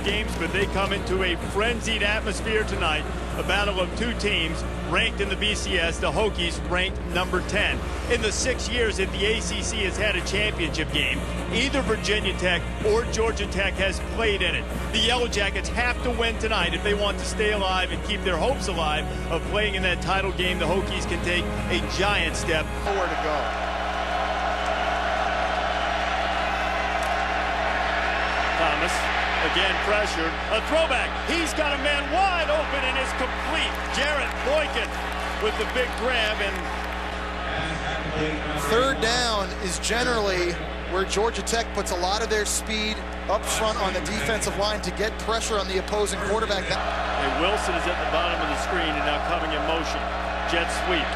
games, but they come into a frenzied atmosphere tonight. A battle of two teams ranked in the BCS, the Hokies ranked number 10. In the 6 years that the ACC has had a championship game, either Virginia Tech or Georgia Tech has played in it. The Yellow Jackets have to win tonight if they want to stay alive and keep their hopes alive of playing in that title game. The Hokies can take a giant step Nowhere to go. Thomas, again pressured, a throwback. He's got a man wide open and is complete. Jarrett Boykin with the big grab. And third down is generally where Georgia Tech puts a lot of their speed up front on the defensive line to get pressure on the opposing quarterback. And Wilson is at the bottom of the screen and now coming in motion. Jet sweep.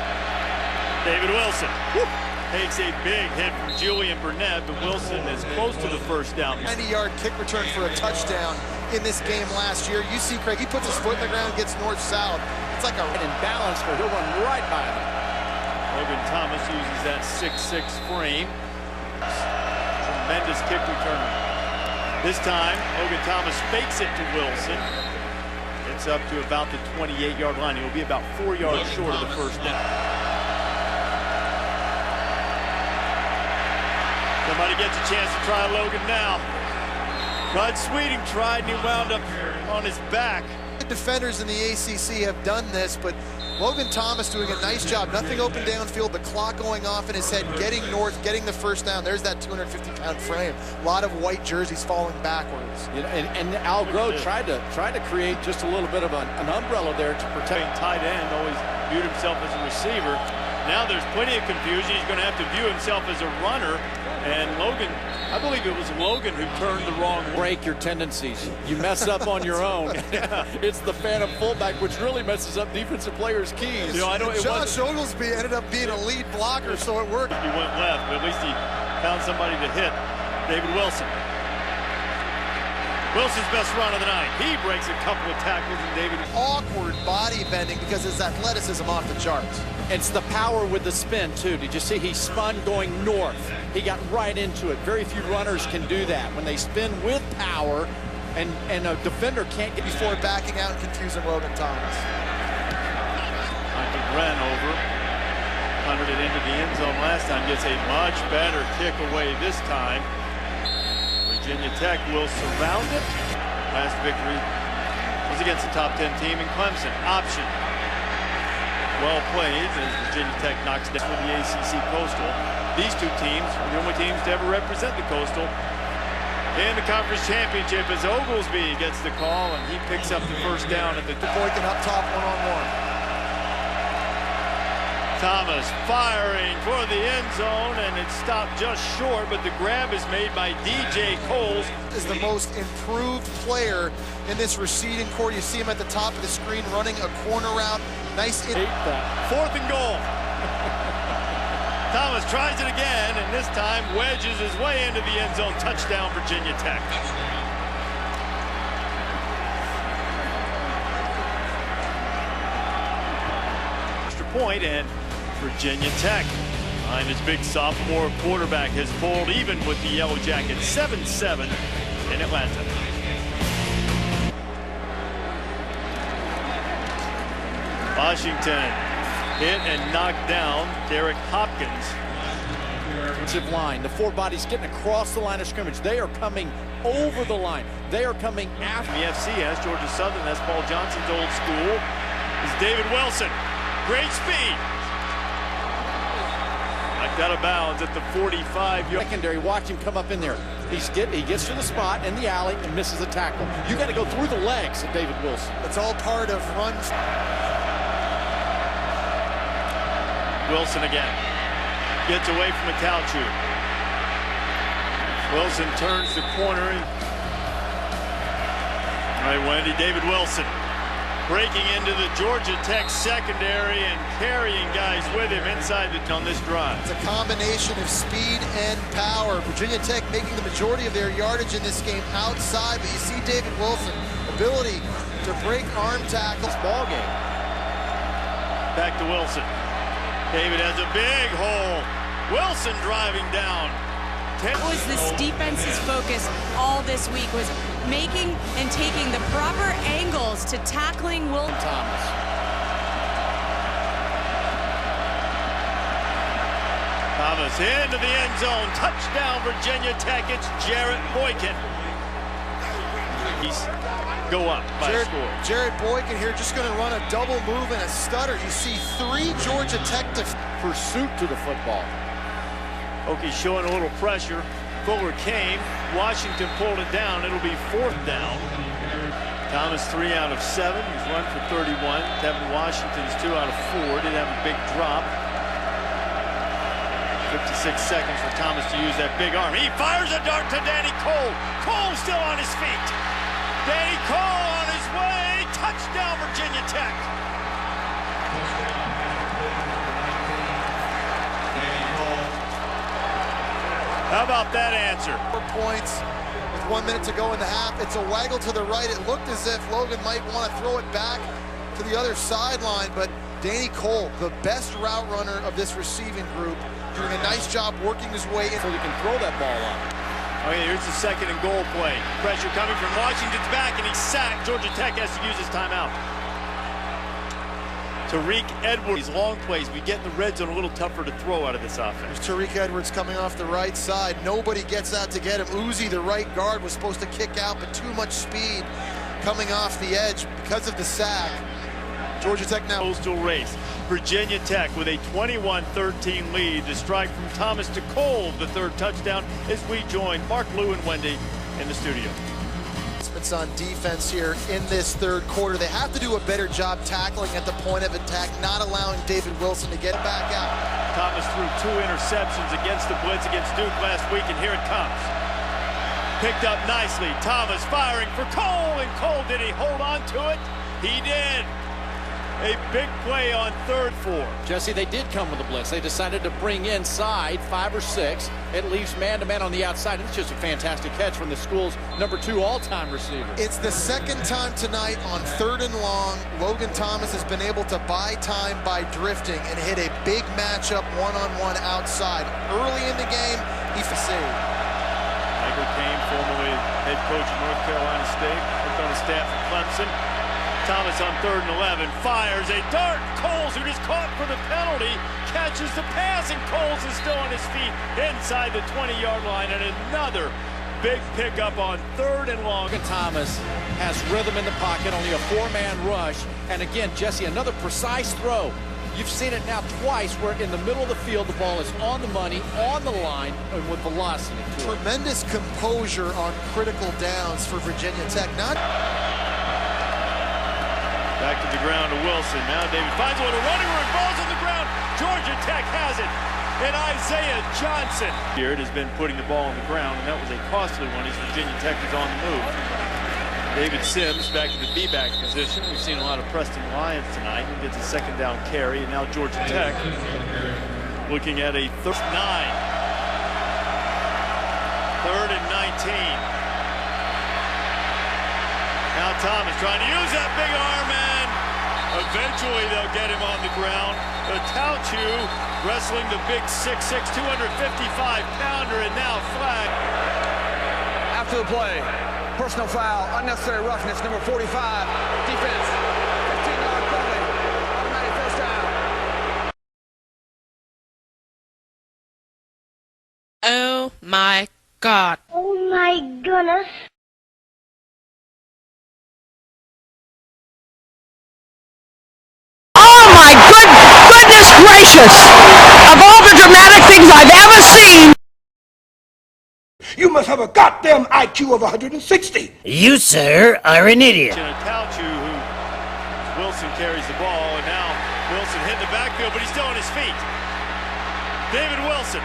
David Wilson. Woo! Takes a big hit from Julian Burnett, but Wilson is close to the first down. 90-yard kick return for a touchdown in this game last year. You see, Craig, he puts his foot in the ground, gets north-south. It's like a imbalance, but he'll run right by him. Logan Thomas uses that 6'6" frame. Tremendous kick return. This time, Logan Thomas fakes it to Wilson. It's up to about the 28-yard line. He will be about 4 yards short of the first down. Somebody gets a chance to try Logan now. Bud Sweeting tried and he wound up on his back. The defenders in the ACC have done this, but Logan Thomas doing a nice job. Nothing open downfield, the clock going off in his head, getting north, getting the first down. There's that 250-pound frame. A lot of white jerseys falling backwards. And Al Groh tried to create just a little bit of an umbrella there to protect. Tight end always viewed himself as a receiver. Now there's plenty of confusion. He's going to have to view himself as a runner. And Logan, I believe it was Logan who turned the wrong way. Break your tendencies. You mess up on your own. It's the phantom fullback, which really messes up defensive players' keys. You know, I know Josh Oglesby ended up being a lead blocker, so it worked. He went left, but at least he found somebody to hit. David Wilson. Wilson's best run of the night. He breaks a couple of tackles, and David. Awkward body bending because his athleticism off the charts. It's the power with the spin, too. Did you see he spun going north? He got right into it. Very few runners can do that. When they spin with power, and a defender can't get before backing out and confusing Logan Thomas. Michael Bren over. Punted it into the end zone last time. Gets a much better kick away this time. Virginia Tech will surround it. Last victory was against the top 10 team in Clemson. Option. Well played as Virginia Tech knocks down for the ACC Coastal. These two teams are the only teams to ever represent the Coastal in the conference championship as Oglesby gets the call and he picks up the first down at the Boykin up top one-on-one. Thomas firing for the end zone and it stopped just short, but the grab is made by DJ Coles. Is the most improved player in this receding court. You see him at the top of the screen running a corner route. Nice. 4th and goal. Thomas tries it again, and this time wedges his way into the end zone. Touchdown, Virginia Tech. Extra point, and Virginia Tech, behind its big sophomore quarterback, has pulled even with the Yellow Jackets 7-7 in Atlanta. Washington hit and knocked down Derek Hopkins. Defensive line, the four bodies getting across the line of scrimmage. They are coming over the line. They are coming after. The FC has Georgia Southern. That's Paul Johnson's old school. Is David Wilson. Great speed. Knocked out of bounds at the 45-yard. Secondary, watch him come up in there. He gets to the spot in the alley and misses a tackle. You got to go through the legs of David Wilson. It's all part of runs. Wilson again. Gets away from Metalchu. Wilson turns the corner. All right, Wendy, David Wilson breaking into the Georgia Tech secondary and carrying guys with him inside on this drive. It's a combination of speed and power. Virginia Tech making the majority of their yardage in this game outside, but you see David Wilson, ability to break arm tackles. Ball game. Back to Wilson. David has a big hole. Wilson driving down. What was this defense's focus all this week was making and taking the proper angles to tackling Will Thomas. Thomas into the end zone. Touchdown, Virginia Tech. It's Jarrett Boykin. He's go up by a score. Jarrett Boykin here just going to run a double move and a stutter. You see 3 Georgia Tech Pursuit to the football. Hokie showing a little pressure. Fuller came. Washington pulled it down. It'll be 4th down. Thomas 3 out of 7. He's run for 31. Devin Washington's 2 out of 4. Didn't have a big drop. 56 seconds for Thomas to use that big arm. He fires a dart to Danny Cole. Cole still on his feet. Danny Cole on his way. Touchdown, Virginia Tech. How about that answer? 4 points with 1 minute to go in the half. It's a waggle to the right. It looked as if Logan might want to throw it back to the other sideline, but Danny Cole, the best route runner of this receiving group, doing a nice job working his way in. So he can throw that ball up. Okay, here's the 2nd and goal play. Pressure coming from Washington's back, and he's sacked. Georgia Tech has to use his timeout. Tariq Edwards, these long plays, we get in the red zone a little tougher to throw out of this offense. There's Tariq Edwards coming off the right side. Nobody gets out to get him. Uzi, the right guard, was supposed to kick out, but too much speed coming off the edge because of the sack. Georgia Tech now. Postal race. Virginia Tech with a 21-13 lead. The strike from Thomas to Cole, the 3rd touchdown, as we join Mark, Lou, and Wendy in the studio. It's on defense here in this 3rd quarter. They have to do a better job tackling at the point of attack, not allowing David Wilson to get back out. Thomas threw 2 interceptions against the blitz against Duke last week, and here it comes. Picked up nicely. Thomas firing for Cole, and Cole, did he hold on to it? He did. A big play on 3rd 4. Jesse, they did come with a blitz. They decided to bring inside 5 or 6. It leaves man-to-man on the outside. It's just a fantastic catch from the school's #2 all-time receiver. It's the 2nd time tonight on 3rd and long. Logan Thomas has been able to buy time by drifting and hit a big matchup one-on-one outside. Early in the game, he facilitated. Michael Kane, formerly head coach of North Carolina State, worked on the staff at Clemson. Thomas on 3rd and 11, fires a dart. Coles, who just caught for the penalty, catches the pass, and Coles is still on his feet inside the 20-yard line, and another big pickup on 3rd and long. Thomas has rhythm in the pocket, only a 4-man rush, and again, Jesse, another precise throw. You've seen it now twice where in the middle of the field, the ball is on the money, on the line, and with velocity. Tremendous composure on critical downs for Virginia Tech. Back to the ground to Wilson. Now David finds a little running room. Ball's on the ground. Georgia Tech has it. And Isaiah Johnson. Here it has been putting the ball on the ground, and that was a costly one as Virginia Tech is on the move. David Sims back to the B-back position. We've seen a lot of Preston Lyons tonight. He gets a 2nd down carry, and now Georgia Tech looking at a 3rd and 9. 3rd and 19. Now Thomas trying to use that big arm, and eventually they'll get him on the ground. Tauchu wrestling the big 6'6", 255-pounder, and now flag. After the play, personal foul, unnecessary roughness, number 45, defense, 15-yard penalty, automatic 1st down. Oh my God. Oh my goodness. Goodness gracious! Of all the dramatic things I've ever seen! You must have a goddamn IQ of 160. You, sir, are an idiot. Tauchu, who Wilson carries the ball, and now Wilson hit the backfield, but he's still on his feet. David Wilson.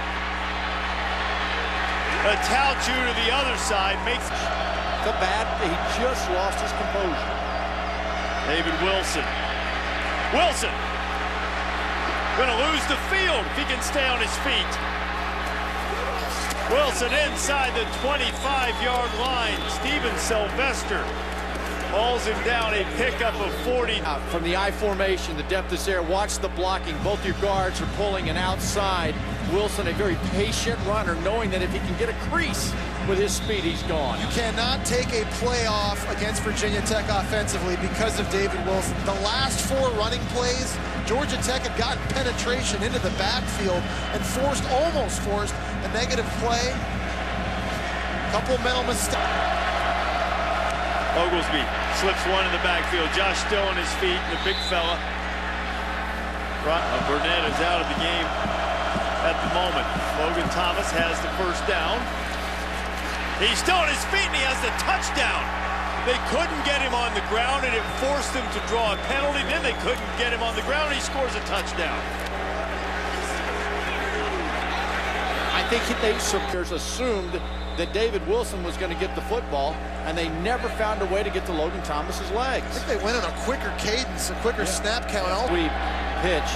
Tauchu to the other side makes the bad. He just lost his composure. David Wilson. Wilson going to lose the field if he can stay on his feet. Wilson inside the 25-yard line. Steven Sylvester hauls him down, a pickup of 40. From the I formation, the depth is there. Watch the blocking. Both your guards are pulling and outside. Wilson, a very patient runner, knowing that if he can get a crease with his speed, he's gone. You cannot take a play off against Virginia Tech offensively because of David Wilson. The last 4 running plays, Georgia Tech had gotten penetration into the backfield and almost forced a negative play. Couple mental mistakes. Oglesby slips one in the backfield. Josh still on his feet, the big fella. Burnett is out of the game at the moment. Logan Thomas has the first down. He's still on his feet and he has the touchdown. They couldn't get him on the ground and it forced them to draw a penalty. Then they couldn't get him on the ground and he scores a touchdown. I think they assumed that David Wilson was going to get the football, and they never found a way to get to Logan Thomas's legs. I think they went on a quicker cadence, a quicker snap count. Sweep, pitch.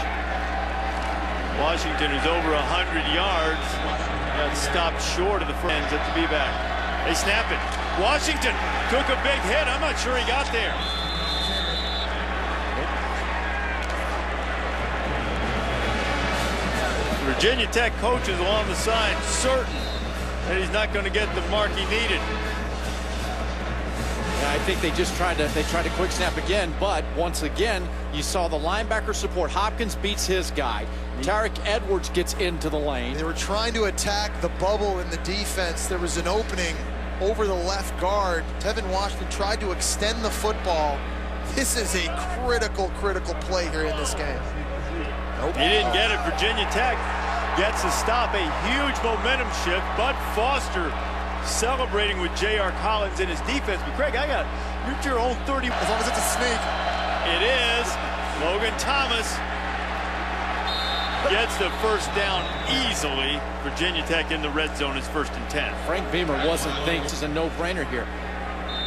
Washington is over 100 yards. Got stopped short of the friends at the be-back. They snap it. Washington took a big hit. I'm not sure he got there. Virginia Tech coaches along the side certain that he's not going to get the mark he needed. Yeah, I think they tried to quick snap again, but once again, you saw the linebacker support. Hopkins beats his guy. Tarek Edwards gets into the lane. They were trying to attack the bubble in the defense. There was an opening over the left guard. Tevin Washington tried to extend the football. This is a critical play here in this game. Nope. He didn't get it. Virginia Tech gets a stop, a huge momentum shift. Bud Foster celebrating with J.R. Collins in his defense. But Craig, you're at your own 30. As long as it's a sneak. It is. Logan Thomas gets the first down easily. Virginia Tech in the red zone is 1st and 10. Frank Beamer wasn't thinking this is a no-brainer here.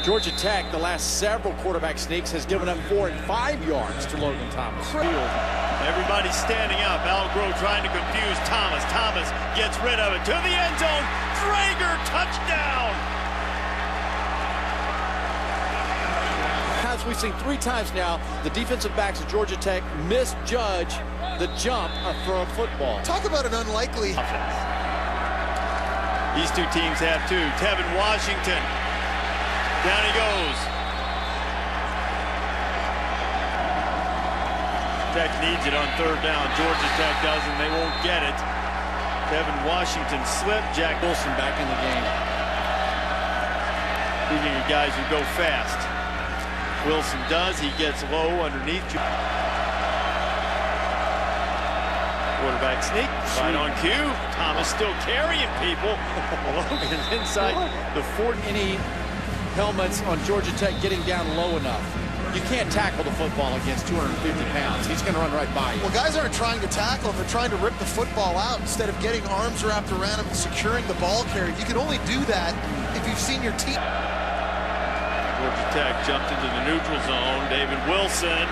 Georgia Tech, the last several quarterback sneaks, has given up 4 and 5 yards to Logan Thomas. Everybody's standing up. Algro trying to confuse Thomas. Thomas gets rid of it to the end zone. Drager, touchdown! As we've seen 3 times now, the defensive backs of Georgia Tech misjudge the jump for a football. Talk about an unlikely offense. These 2 teams have 2. Tevin Washington. Down he goes. Tech needs it on 3rd down. Georgia Tech doesn't. They won't get it. Tevin Washington slipped. Jack Wilson back in the game. Speaking of guys who go fast. Wilson does. He gets low underneath. Quarterback sneak. Right on cue. Thomas still carrying people. Logan's inside the 40. Any helmets on Georgia Tech getting down low enough. You can't tackle the football against 250 pounds. He's going to run right by you. Well, guys aren't trying to tackle him. They're trying to rip the football out instead of getting arms wrapped around him and securing the ball carrier. You can only do that if you've seen your team. Georgia Tech jumped into the neutral zone. David Wilson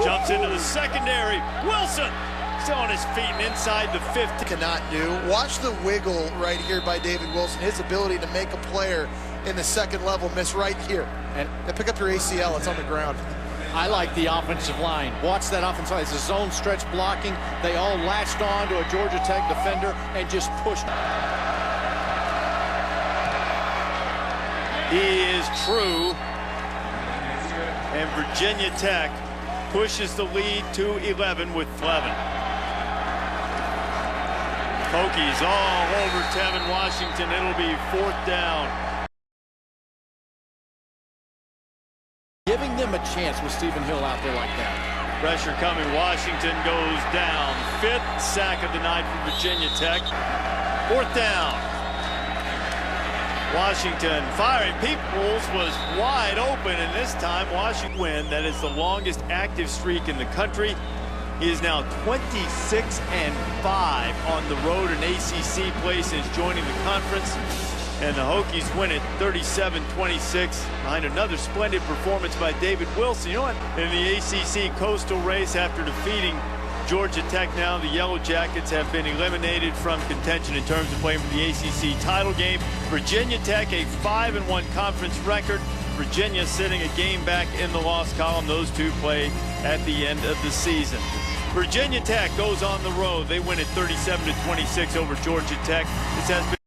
jumps into the secondary. Wilson still on his feet and inside the 50. Cannot do. Watch the wiggle right here by David Wilson. His ability to make a player in the second level miss right here. And pick up your ACL. It's on the ground. I like the offensive line. Watch that offensive line. It's a zone stretch blocking. They all latched on to a Georgia Tech defender and just pushed. He is true. And Virginia Tech pushes the lead to 11 with 11. Hokie's all over Tevin Washington. It'll be 4th down. Giving them a chance with Stephen Hill out there like that. Pressure coming. Washington goes down. 5th sack of the night for Virginia Tech. 4th down. Washington firing. Peoples was wide open, and this time Washington win. That is the longest active streak in the country. He is now 26-5 on the road in ACC play since joining the conference. And the Hokies win it 37-26 behind another splendid performance by David Wilson. You know what? In the ACC Coastal race, after defeating Georgia Tech, now the Yellow Jackets have been eliminated from contention in terms of playing for the ACC title game. Virginia Tech, a 5-1 conference record. Virginia sitting a game back in the loss column. Those two play at the end of the season. Virginia Tech goes on the road. They win it 37-26 over Georgia Tech. This has been